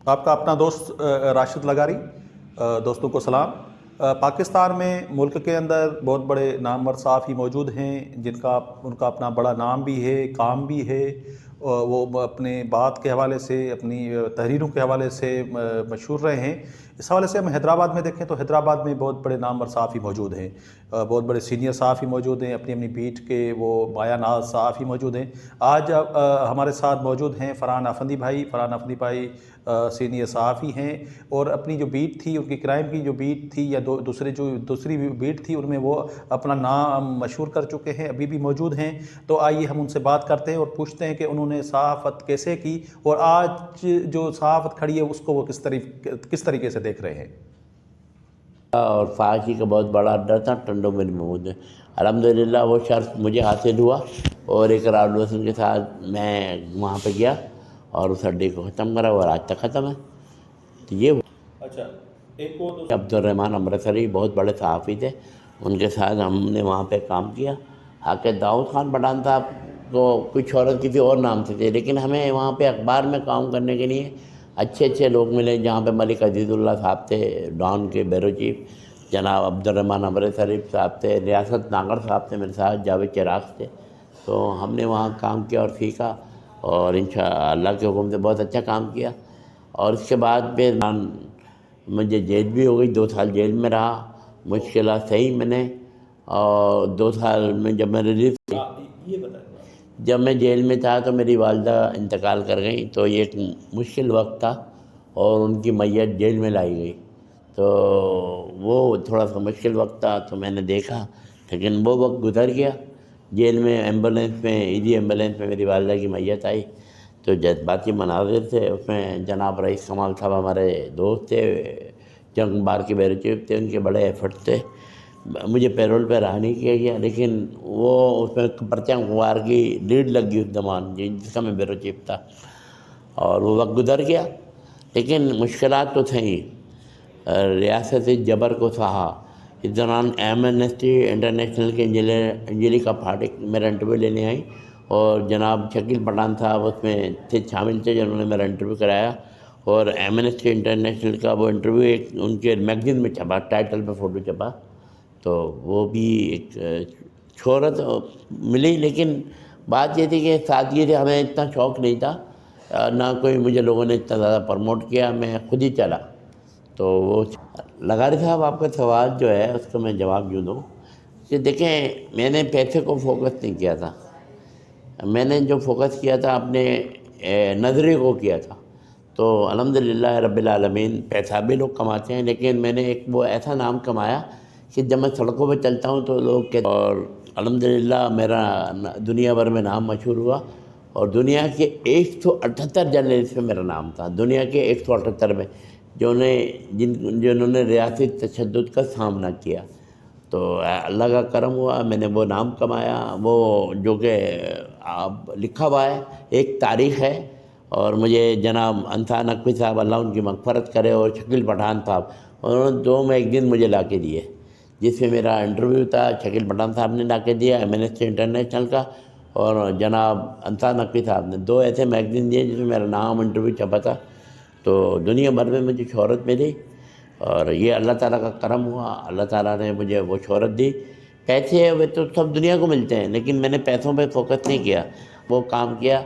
آپ کا اپنا دوست راشد لغاری۔ دوستوں کو سلام۔ پاکستان میں ملک کے اندر بہت بڑے نامور صحافی موجود ہیں ان کا اپنا بڑا نام بھی ہے، کام بھی ہے۔ وہ اپنے بات کے حوالے سے، اپنی تحریروں کے حوالے سے مشہور رہے ہیں۔ اس حوالے سے ہم حیدرآباد میں دیکھیں تو حیدرآباد میں بہت بڑے نامور صحافی موجود ہیں، بہت بڑے سینئر صحافی موجود ہیں، اپنی اپنی بیٹ کے وہ بایا ناز صحافی موجود ہیں۔ آج ہمارے ساتھ موجود ہیں فرحان افندی بھائی۔ فرحان افندی بھائی سینئر صحافی ہیں اور اپنی جو بیٹ تھی، ان کی کرائم کی جو بیٹ تھی یا دوسری بیٹ تھی، ان میں وہ اپنا نام مشہور کر چکے ہیں، ابھی بھی موجود ہیں۔ تو آئیے ہم ان سے بات کرتے ہیں اور پوچھتے ہیں کہ انہوں نے صحافت کیسے کی اور آج جو صحافت کھڑی ہے اس کو وہ کس طریقے سے دیکھ رہے ہیں۔ اور فحاشی کا بہت بڑا اڈا تھا ٹنڈو میں محمود میں۔ الحمدللہ وہ شرف مجھے حاصل ہوا اور ایک راول حسن کے ساتھ میں وہاں پہ گیا اور اس اڈے کو ختم کرا اور آج تک ختم ہے۔ تو یہ اچھا، ایک وہ عبدالرحمٰن امرتسری بہت بڑے صحافی تھے، ان کے ساتھ ہم نے وہاں پہ کام کیا۔ حاکم داؤد خان پٹھان صاحب کو کچھ عورت کسی اور نام سے تھے، لیکن ہمیں وہاں پہ اخبار میں کام کرنے کے لیے اچھے لوگ ملے، جہاں پہ ملک عزیز اللہ صاحب تھے، ڈان کے بیورو چیف، جناب عبدالرحمٰن امرتسری صاحب تھے، ریاست ناگر صاحب تھے میرے ساتھ، جاوید چراغ تھے۔ تو ہم نے وہاں کام کیا اور سیکھا اور انشاءاللہ اللہ کے حکم سے بہت اچھا کام کیا۔ اور اس کے بعد پھر مجھے جیل بھی ہو گئی، 2 سال جیل میں رہا، مشکلات صحیح میں نے۔ اور 2 سال میں جب میں ریلیز جب میں جیل میں تھا تو میری والدہ انتقال کر گئی، تو یہ ایک مشکل وقت تھا اور ان کی میت جیل میں لائی گئی، تو وہ تھوڑا سا مشکل وقت تھا۔ تو میں نے دیکھا، لیکن وہ وقت گزر گیا۔ جیل میں ایمبولینس میں، ایزی ایمبولینس میں میری والدہ کی میت آئی، تو جذباتی مناظر تھے اس میں۔ جناب رئیس کمال صاحب ہمارے دوست تھے، جنگ بار کے بیورو چیف تھے، ان کے بڑے ایفرٹ تھے۔ مجھے پیرول پہ رہا نہیں کیا گیا، لیکن وہ اس میں پرچہ اخبار کی لیڈ لگ گئی اس زمان، جس کا میں بیورو چیف تھا، اور وہ وقت گزر گیا۔ لیکن مشکلات تو تھیں ہی۔ ریاست جبر کو سہا، اس دوران ایمنسٹی انٹرنیشنل کے انجلیکا پھاٹک میرا انٹرویو لینے آئی، اور جناب شکیل پٹھان صاحب اس میں شامل تھے جنہوں نے میرا انٹرویو کرایا، اور ایمنسٹی انٹرنیشنل کا وہ انٹرویو ایک ان کے میگزین میں چھپا، ٹائٹل پہ فوٹو چھپا، تو وہ بھی ایک شہرت ملی۔ لیکن بات یہ تھی کہ سادگی سے ہمیں اتنا شوق نہیں تھا، نہ کوئی مجھے لوگوں نے اتنا زیادہ پروموٹ کیا، میں خود ہی چلا۔ تو وہ لغاری صاحب، آپ کا سوال جو ہے اس کو میں جواب یوں دوں کہ دیکھیں، میں نے پیسے کو فوکس نہیں کیا تھا، میں نے جو فوکس کیا تھا اپنے نظریے کو کیا تھا۔ تو الحمدللہ رب العالمین، پیسہ بھی لوگ کماتے ہیں، لیکن میں نے ایک وہ ایسا نام کمایا کہ جب میں سڑکوں پہ چلتا ہوں تو لوگ کہتے ہیں، اور الحمدللہ میرا دنیا بھر میں نام مشہور ہوا، اور دنیا کے 178 جرنلسٹ میں میرا نام تھا، دنیا کے 178 میں، جنہوں نے ریاسی تشدد کا سامنا کیا۔ تو اللہ کا کرم ہوا، میں نے وہ نام کمایا، وہ جو کہ لکھا ہوا ہے، ایک تاریخ ہے۔ اور مجھے جناب انصار نقوی صاحب، اللہ ان کی مغفرت کرے، اور شکیل پٹھان صاحب، انہوں نے 2 میگزین مجھے لا کے دیے، جس میں میرا انٹرویو تھا، شکیل پٹھان صاحب نے لا کے دیا ایمنسٹی انٹرنیشنل کا، اور جناب انصار نقوی صاحب نے 2 ایسے میگزین دیے جس میں میرا نام، انٹرویو چھپا تھا۔ تو دنیا بھر میں مجھے شہرت ملی، اور یہ اللہ تعالیٰ کا کرم ہوا، اللہ تعالیٰ نے مجھے وہ شہرت دی۔ پیسے وہ تو سب دنیا کو ملتے ہیں، لیکن میں نے پیسوں پہ فوکس نہیں کیا، وہ کام کیا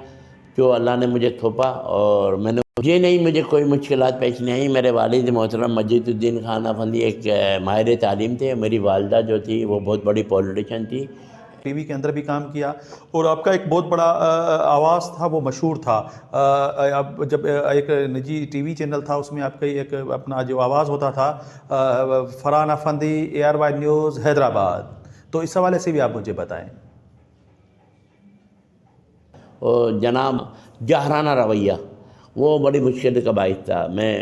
جو اللہ نے مجھے تھوپا، اور مجھے کوئی مشکلات پیش نہیں آئیں۔ میرے والد محترم مجید الدین خان افندی ایک ماہر تعلیم تھے، میری والدہ جو تھی وہ بہت بڑی پولیٹیشین تھی۔ ٹی وی کے اندر بھی کام کیا، اور آپ کا ایک بہت بڑا آواز تھا، وہ مشہور تھا۔ اب جب ایک نجی ٹی وی چینل تھا، اس میں آپ کا ایک اپنا جو آواز ہوتا تھا، فرحان افندی ARY نیوز حیدرآباد، تو اس حوالے سے بھی آپ مجھے بتائیں۔ اور جناب جاہرانہ رویہ، وہ بڑی مشکل کا باعث تھا۔ میں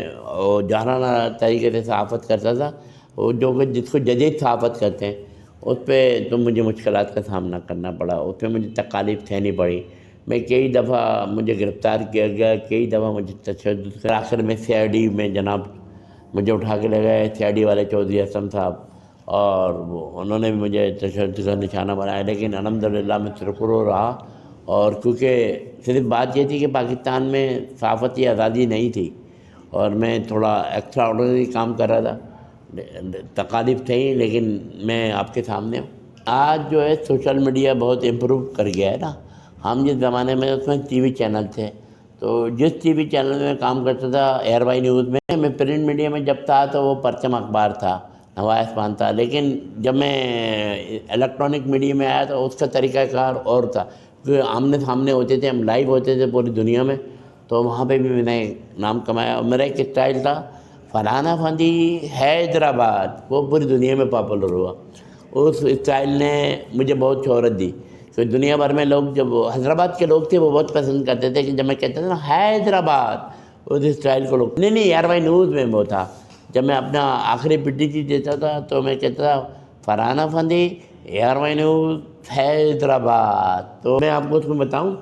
جاہرانہ طریقے سے صحافت کرتا تھا، وہ جو کہ جس کو جدید صحافت کہتے ہیں، اس پہ تو مجھے مشکلات کا سامنا کرنا پڑا، اس پہ مجھے تکالیف سہنی پڑی۔ میں کئی دفعہ مجھے گرفتار کیا گیا، کئی دفعہ مجھے تشدد، آخر میں CID میں جناب مجھے اٹھا کے لے گئے، CID والے چودھری اسلم صاحب، اور انہوں نے بھی مجھے تشدد کا نشانہ بنایا، لیکن الحمدللہ میں سرخرو رہا۔ اور کیونکہ صرف بات یہ تھی کہ پاکستان میں صحافتی آزادی نہیں تھی، اور میں تھوڑا ایکسٹرا آرڈنری کام کر رہا تھا. تکالیف تھی لیکن میں آپ کے سامنے ہوں. آج جو ہے سوشل میڈیا بہت امپروو کر گیا ہے نا. ہم جس زمانے میں اس میں ٹی وی چینل تھے, تو جس ٹی وی چینل میں کام کرتا تھا ایئر وائی نیوز میں پرنٹ میڈیا میں جب تھا تو وہ پرچم اخبار تھا, نواز خان تھا. لیکن جب میں الیکٹرانک میڈیا میں آیا تو اس کا طریقہ کار اور تھا, کیونکہ آمنے سامنے ہوتے تھے, ہم لائیو ہوتے تھے پوری دنیا میں. تو وہاں پہ بھی میں نے نام کمایا. اور میرا ایک اسٹائل تھا فلانا فندی حیدرآباد, وہ پوری دنیا میں پاپولر ہوا. اس اسٹائل نے مجھے بہت شہرت دی, کہ دنیا بھر میں لوگ, جب حیدرآباد کے لوگ تھے وہ بہت پسند کرتے تھے کہ جب میں کہتا تھا نا حیدرآباد, اس اسٹائل کو لوگ نہیں ایئر وائی نیوز میں وہ تھا. جب میں اپنا آخری PTG دیتا تھا تو میں کہتا تھا فلانا فندی ایئر وائی نیوز حیدرآباد. تو میں آپ کو اس میں بتاؤں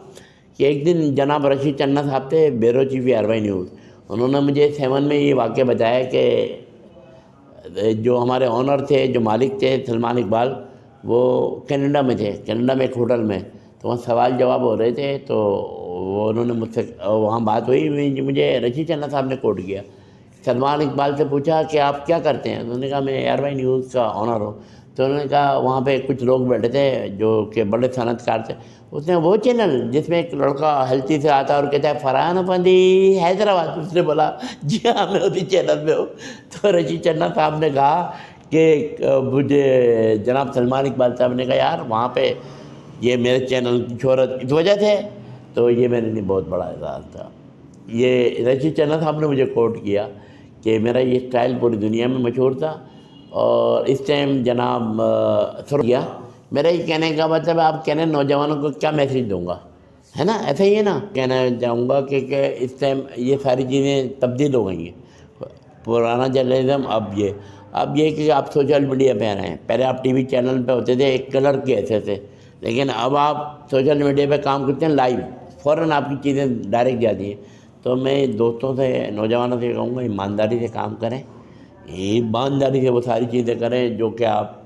کہ ایک دن جناب رشید چنّا صاحب تھے bureau chief A R Y news, انہوں نے مجھے 7 میں یہ واقعہ بتایا کہ جو ہمارے آنر تھے, جو مالک تھے سلمان اقبال, وہ کینیڈا میں تھے, کینیڈا میں ایک ہوٹل میں. تو وہاں سوال جواب ہو رہے تھے, تو وہ انہوں نے مجھ سے وہاں بات ہوئی, مجھے رشید چنّا صاحب نے کوٹ کیا. سلمان اقبال سے پوچھا کہ آپ کیا کرتے ہیں؟ انہوں نے کہا میں ایئر وائی نیوز کا آنر ہوں. تو انہوں نے کہا وہاں پہ کچھ لوگ بیٹھے تھے جو کہ بڑے صنعت کار تھے. اس نے وہ چینل جس میں ایک لڑکا ہلچی سے آتا اور کہتا ہے فرحان افندی حیدرآباد, اس نے بولا جی ہاں میں اسی چینل میں ہوں. تو رشید چنّا صاحب نے کہا کہ مجھے جناب سلمان اقبال صاحب نے کہا یار وہاں پہ یہ میرے چینل کی شہرت اس وجہ سے, تو یہ میرے لیے بہت بڑا اعزاز تھا. یہ رشید چنّا صاحب نے مجھے کوٹ کیا کہ میرا یہ اسٹائل پوری دنیا میں مشہور تھا. اور اس ٹائم جناب سر کیا, میرا یہ کہنے کا مطلب آپ کہنے نوجوانوں کو کیا میسیج دوں گا, ہے نا, ایسا ہی ہے نا. کہنا چاہوں گا کہ اس ٹائم یہ ساری چیزیں تبدیل ہو گئی ہیں. پرانا جرنلزم اب یہ کہ آپ سوشل میڈیا پہ آ رہے ہیں. پہلے آپ ٹی وی چینل پہ ہوتے تھے ایک کلر کے ایسے تھے, لیکن اب آپ سوشل میڈیا پہ کام کرتے ہیں لائیو, فوراً آپ کی چیزیں ڈائریکٹ جاتی ہیں. تو میں دوستوں سے, نوجوانوں سے کہوں گا ایمانداری سے کام کریں, ایمانداری سے وہ ساری چیزیں کریں جو کہ آپ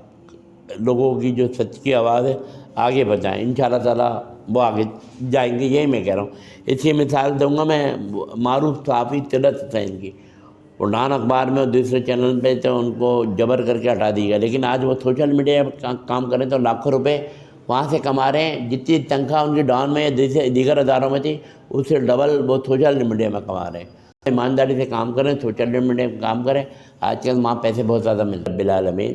لوگوں کی جو سچ کی آواز ہے آگے بتائیں. انشاءاللہ تعالیٰ وہ آگے جائیں گے, یہی میں کہہ رہا ہوں. اسی مثال دوں گا میں معروف صحافی طلعت حسین کی. اڑان اخبار میں اور دوسرے چینل پہ تو ان کو جبر کر کے ہٹا دی گیا, لیکن آج وہ سوشل میڈیا پہ کام کریں تو لاکھوں روپے وہاں سے کما رہے ہیں. جتنی تنخواہ ان کی ڈان میں یا دیگر اداروں میں تھی اس سے ڈبل وہ سوشل میڈیا میں کما رہے ہیں. ایمانداری سے کام کریں, سوشل میڈیا میں کام کریں. آج کل وہاں پیسے بہت زیادہ ملتے ہیں. بالعالمین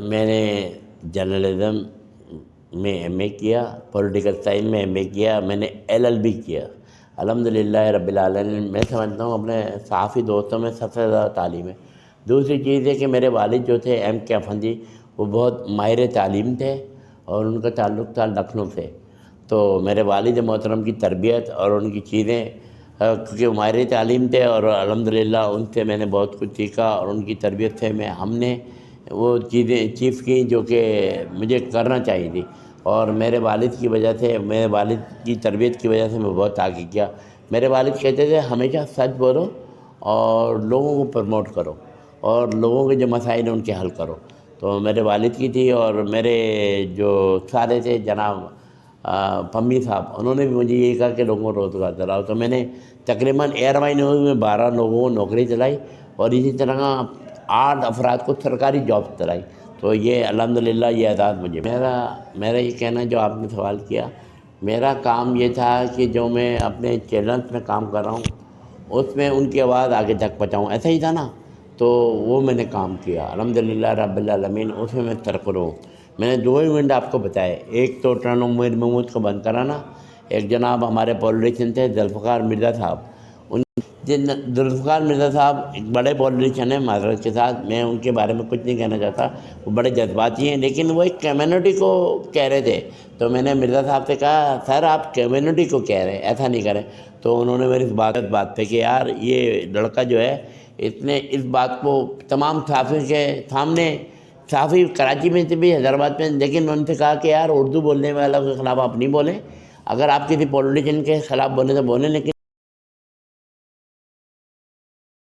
میں نے جرنلزم میں MA کیا, پولیٹیکل سائنس میں MA کیا, میں نے LLB کیا. الحمدللہ رب العالمین. میں سمجھتا ہوں اپنے صحافی دوستوں میں سب سے زیادہ تعلیم ہے. دوسری چیز ہے کہ میرے والد جو تھے MK افندی, وہ بہت ماہر تعلیم تھے اور ان کا تعلق تھا لکھنؤ سے. تو میرے والد محترم کی تربیت اور ان کی چیزیں, کیونکہ وہ ماہر تعلیم تھے اور الحمدللہ ان سے میں نے بہت کچھ سیکھا, اور ان کی تربیت سے ہم نے وہ چیزیں اچیو کی جو کہ مجھے کرنا چاہیے تھی. اور میرے والد کی وجہ سے, میرے والد کی تربیت کی وجہ سے میں بہت آگے کیا. میرے والد کہتے تھے ہمیشہ سچ بولو اور لوگوں کو پروموٹ کرو, اور لوگوں کے جو مسائل ہیں ان کے حل کرو. تو میرے والد کی تھی. اور میرے جو سارے تھے جناب پمی صاحب, انہوں نے بھی مجھے یہ کہا کہ لوگوں کو روزگار دلاؤ. تو میں نے تقریباً ایئر وائی نیوز میں 12 لوگوں کو نوکری دلائی, اور اسی طرح 8 افراد کو سرکاری جاب دلائی. تو یہ الحمدللہ یہ اعزاز مجھے. میرا یہ کہنا, جو آپ نے سوال کیا, میرا کام یہ تھا کہ جو میں اپنے چینلز میں کام کر رہا ہوں اس میں ان کی آواز آگے تک پہنچاؤں. ایسا ہی تھا نا, تو وہ میں نے کام کیا الحمدللہ رب العالمین. اس میں سرخرو ہوں. میں نے 2 ایونٹ آپ کو بتائے, ایک تو ٹرن امیر محمود کو بند کرانا, ایک جناب ہمارے پولیٹیشین تھے ذوالفقار مرزا صاحب. ذوالفقار مرزا صاحب ایک بڑے پولیٹیشین ہیں, معذرت کے ساتھ میں ان کے بارے میں کچھ نہیں کہنا چاہتا, وہ بڑے جذباتی ہیں, لیکن وہ ایک کمیونٹی کو کہہ رہے تھے. تو میں نے مرزا صاحب سے کہا سر آپ کمیونٹی کو کہہ رہے ہیں, ایسا نہیں کریں. تو انہوں نے میری اس بات پہ کہ یار یہ لڑکا جو ہے اس نے اس بات کو تمام صحافیوں کے سامنے, صحافی کراچی میں سے بھی حیدرآباد میں, لیکن ان سے کہا کہ یار اردو بولنے والوں کے خلاف آپ نہیں بولیں, اگر آپ کسی پولیٹیشین کے خلاف بولیں تو بولیں, لیکن